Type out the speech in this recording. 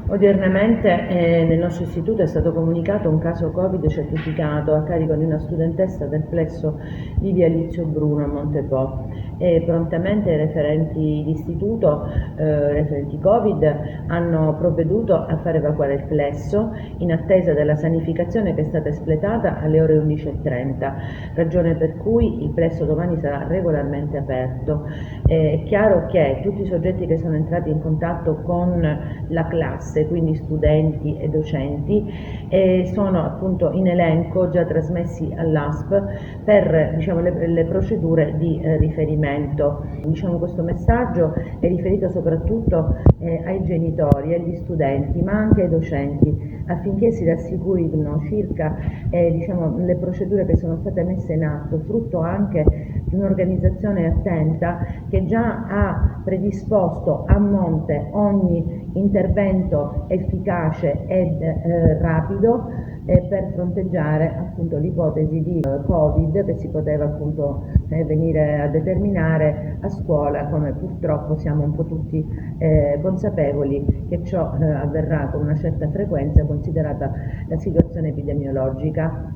Odiernamente nel nostro istituto è stato comunicato un caso Covid certificato a carico di una studentessa del plesso di via Lizio Bruno a Montepo e prontamente i referenti d'istituto, referenti Covid, hanno provveduto a far evacuare il plesso in attesa della sanificazione che è stata espletata alle ore 11:30, ragione per cui il plesso domani sarà regolarmente aperto. È chiaro che tutti i soggetti che sono entrati in contatto con la classe, quindi studenti e docenti, sono appunto in elenco già trasmessi all'ASP per le procedure di riferimento. Questo messaggio è riferito soprattutto ai genitori, agli studenti, ma anche ai docenti, affinché si rassicurino circa le procedure che sono state messe in atto, frutto anche di un'organizzazione attenta che già ha predisposto a monte ogni intervento efficace ed rapido per fronteggiare appunto l'ipotesi di Covid che si poteva appunto venire a determinare a scuola, come purtroppo siamo un po' tutti consapevoli che ciò avverrà con una certa frequenza considerata la situazione epidemiologica.